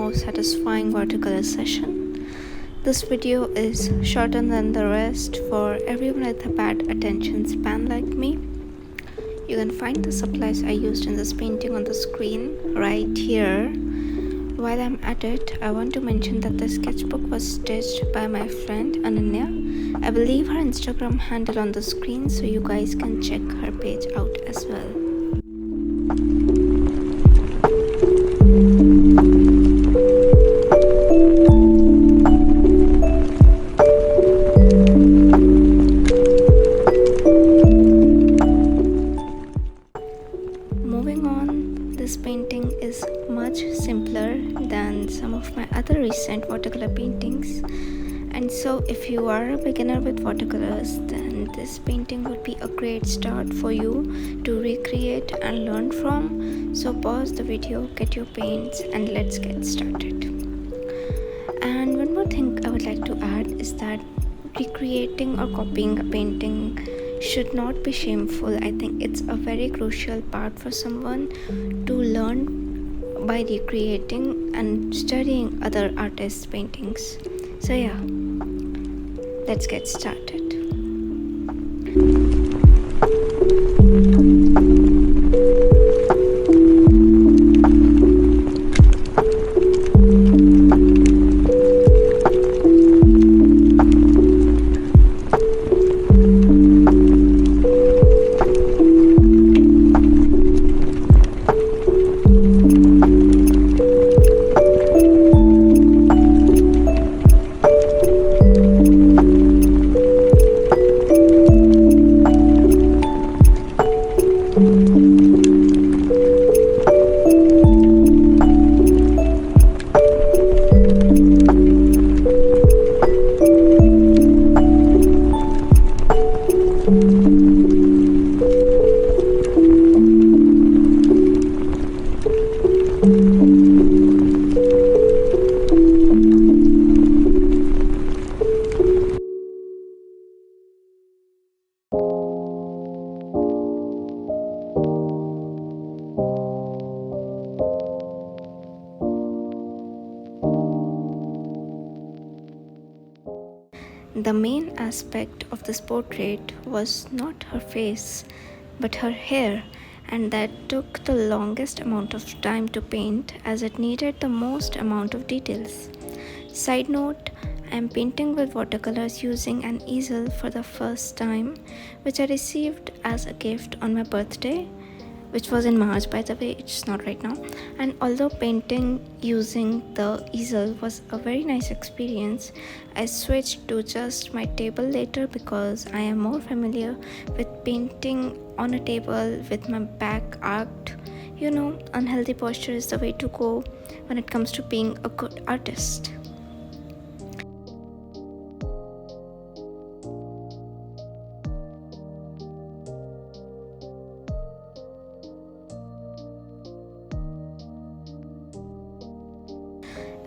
most satisfying watercolor session. This video is shorter than the rest for everyone with a bad attention span like me. You can find the supplies I used in this painting on the screen right here. While I'm at it, I want to mention that the sketchbook was stitched by my friend Ananya. I will leave her Instagram handle on the screen so you guys can check her page out as well. Moving on, this painting is much simpler than some of my other recent watercolor paintings, and so if you are a beginner with watercolors, then this painting would be a great start for you to recreate and learn from. So pause the video, get your paints, and let's get started. And one more thing I would like to add is that recreating or copying a painting should not be shameful. I think it's a very crucial part for someone to learn by recreating and studying other artists' paintings. So yeah, let's get started. The main aspect of this portrait was not her face, but her hair, and that took the longest amount of time to paint as it needed the most amount of details. Side note, I am painting with watercolors using an easel for the first time, which I received as a gift on my birthday, which was in March, by the way. It's not right now. And although painting using the easel was a very nice experience, I switched to just my table later because I am more familiar with painting on a table with my back arched. Unhealthy posture is the way to go when it comes to being a good artist.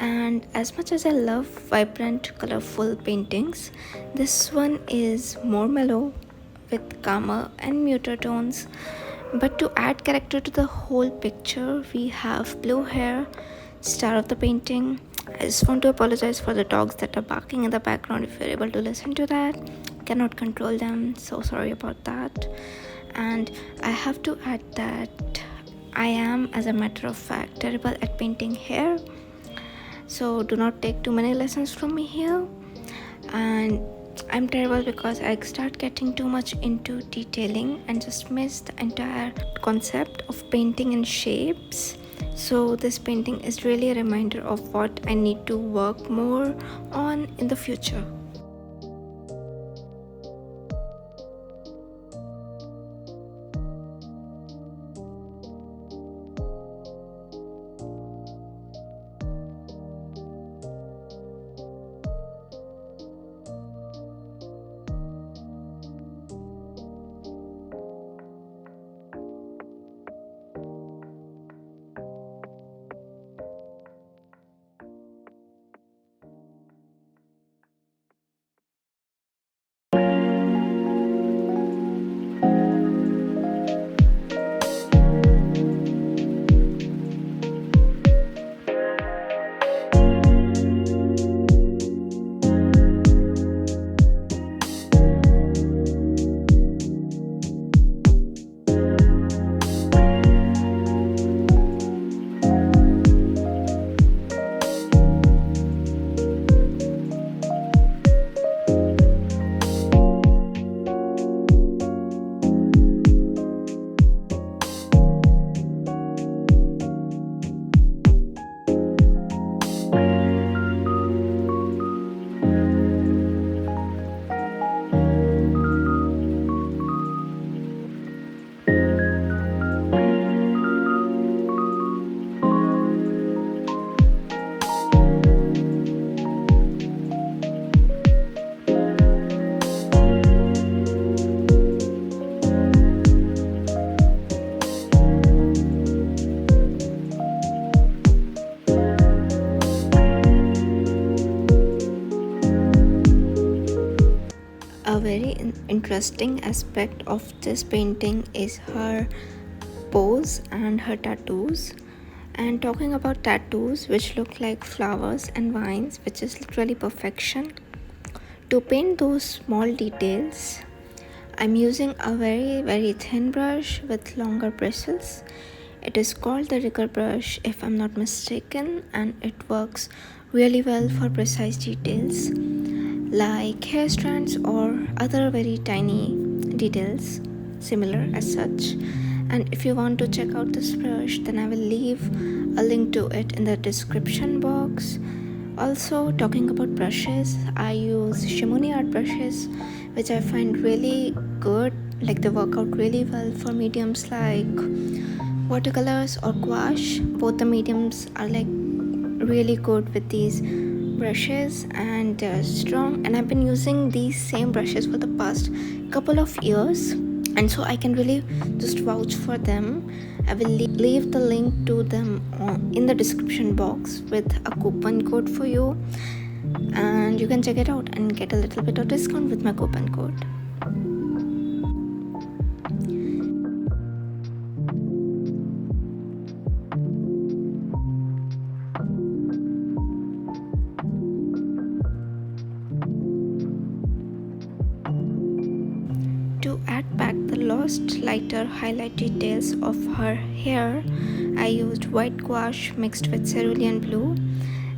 And as much as I love vibrant, colorful paintings, this one is more mellow with calmer and muter tones. But to add character to the whole picture, we have blue hair, star of the painting. I just want to apologize for the dogs that are barking in the background. If you're able to listen to that, cannot control them, so sorry about that. And I have to add that I am, as a matter of fact, terrible at painting hair. So do not take too many lessons from me here. And I'm terrible because I start getting too much into detailing and just miss the entire concept of painting in shapes. So this painting is really a reminder of what I need to work more on in the future. very interesting aspect of this painting is her pose and her tattoos. And talking about tattoos, which look like flowers and vines, which is literally perfection. To paint those small details, I'm using a very thin brush with longer bristles. It is called the rigger brush if I'm not mistaken, and it works really well for precise details like hair strands or other very tiny details similar as such. And if you want to check out this brush, then I will leave a link to it in the description box. Also, talking about brushes, I use Shimoni art brushes, which I find really good, like they work out really well for mediums like watercolors or gouache. Both the mediums are like really good with these brushes, and they're strong, and I've been using these same brushes for the past couple of years, and so I can really just vouch for them. I will leave the link to them in the description box with a coupon code for you, and you can check it out and get a little bit of discount with my coupon code. To add back the lost lighter highlight details of her hair, I used white gouache mixed with cerulean blue,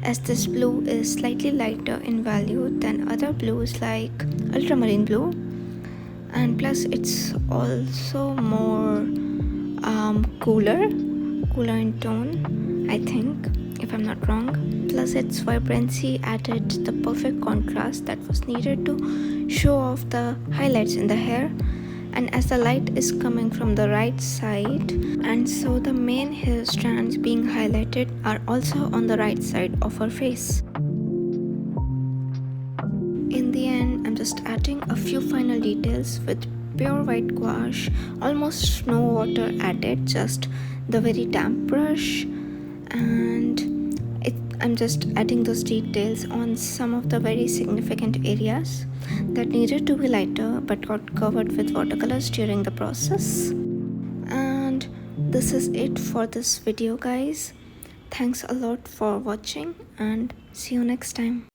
as this blue is slightly lighter in value than other blues like ultramarine blue, and plus it's also more cooler in tone, I think, if I'm not wrong. Plus its vibrancy added the perfect contrast that was needed to show off the highlights in the hair. And as the light is coming from the right side, and so the main hair strands being highlighted are also on the right side of her face. In the end, I'm just adding a few final details with pure white gouache, almost no water added, just the very damp brush, and I'm just adding those details on some of the very significant areas that needed to be lighter but got covered with watercolors during the process. And this is it for this video, guys. Thanks a lot for watching, and see you next time.